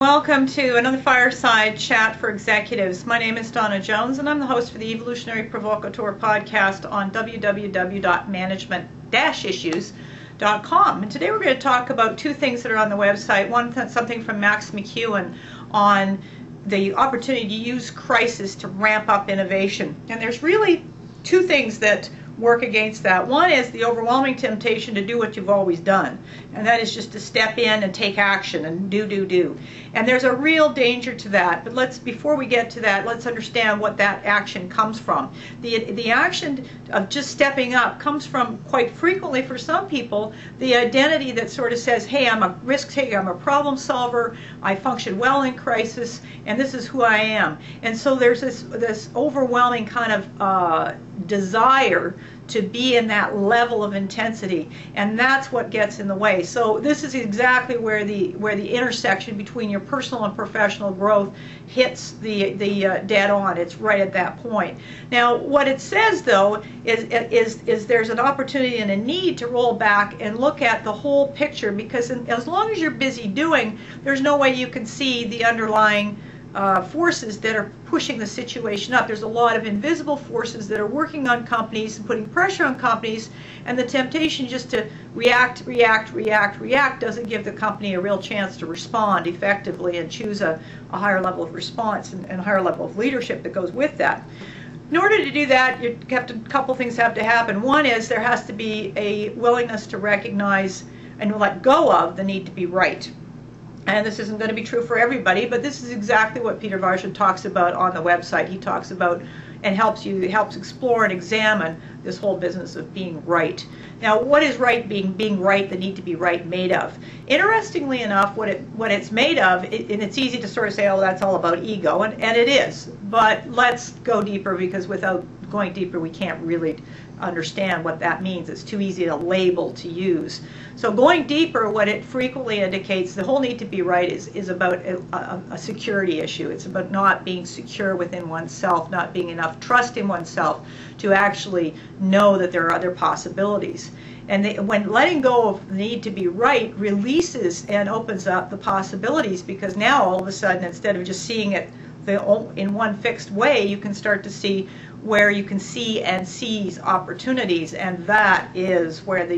Welcome to another Fireside Chat for Executives. My name is Dawna Jones, and I'm the host for the Evolutionary Provocateur podcast on www.management-issues.com. And today we're going to talk about two things that are on the website. One, something from Max McEwen on the opportunity to use crisis to ramp up innovation. And there's really two things that work against that. One is the overwhelming temptation to do what you've always done, and that is just to step in and take action and do. And there's a real danger to that. But before we get to that, let's understand what that action comes from. The action of just stepping up comes from, quite frequently for some people, the identity that sort of says, hey, I'm a risk taker, I'm a problem solver, I function well in crisis, and this is who I am. And so there's this overwhelming kind of desire to be in that level of intensity, and that's what gets in the way. So this is exactly where the intersection between your personal and professional growth hits the dead on. It's right at that point. Now, what it says though is there's an opportunity and a need to roll back and look at the whole picture, because as long as you're busy doing, there's no way you can see the underlying forces that are pushing the situation up. There's a lot of invisible forces that are working on companies and putting pressure on companies, and the temptation just to react doesn't give the company a real chance to respond effectively and choose a higher level of response and a higher level of leadership that goes with that. In order to do that, a couple things have to happen. One is there has to be a willingness to recognize and let go of the need to be right. And this isn't going to be true for everybody, but this is exactly what Peter Vajda talks about on the website. He talks about and helps explore and examine this whole business of being right. Now, what is right being right, the need to be right, made of? Interestingly enough, what it's made of, and it's easy to sort of say, oh, that's all about ego, and it is. But let's go deeper, because without going deeper, we can't really understand what that means. It's too easy a label to use. So going deeper, what it frequently indicates, the whole need to be right is about a security issue. It's about not being secure within oneself, not being enough trust in oneself to actually know that there are other possibilities. And when letting go of the need to be right releases and opens up the possibilities, because now all of a sudden, instead of just seeing it in one fixed way, you can start to see where you can see and seize opportunities, and that is where the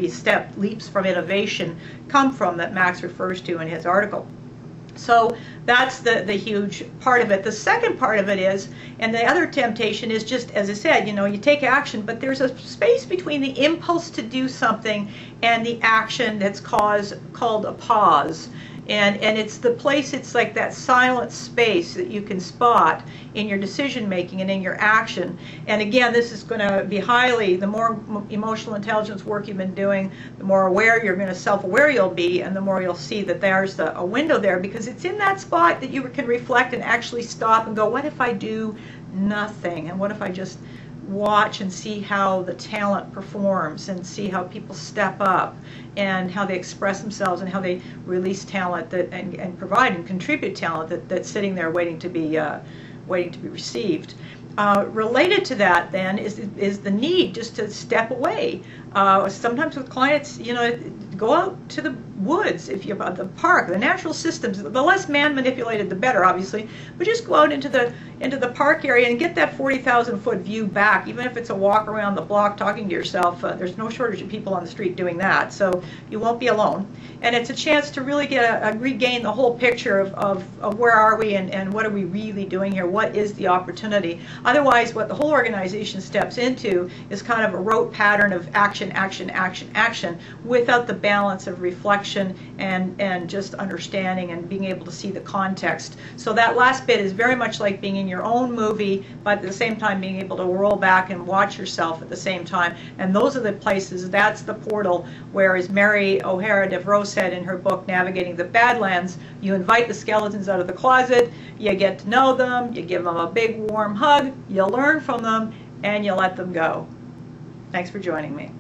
leaps from innovation come from that Max refers to in his article. So that's the huge part of it. The second part of it is, and the other temptation is just, as I said, you take action, but there's a space between the impulse to do something and the action that's called a pause. And it's the place, it's like that silent space that you can spot in your decision making and in your action. And again, this is going to be the more emotional intelligence work you've been doing, the more aware you're going to, self-aware you'll be, and the more you'll see that there's a window there, because it's in that spot that you can reflect and actually stop and go, what if I do nothing? And what if I just watch and see how the talent performs, and see how people step up and how they express themselves and how they release talent and provide and contribute talent that's sitting there waiting to be received. Related to that then is the need just to step away. Sometimes with clients, go out to the woods, the park, the natural systems. The less man manipulated, the better, obviously. But just go out into the park area and get that 40,000-foot view back. Even if it's a walk around the block talking to yourself, there's no shortage of people on the street doing that. So you won't be alone. And it's a chance to really regain the whole picture of where are we and what are we really doing here? What is the opportunity? Otherwise, what the whole organization steps into is kind of a rote pattern of action without the balance of reflection and just understanding and being able to see the context. So that last bit is very much like being in your own movie, but at the same time being able to roll back and watch yourself at the same time. And those are the places, that's the portal where, as Mary O'Hara DeVroe said in her book Navigating the Badlands, you invite the skeletons out of the closet, you get to know them, you give them a big warm hug, you learn from them, and you let them go. Thanks for joining me.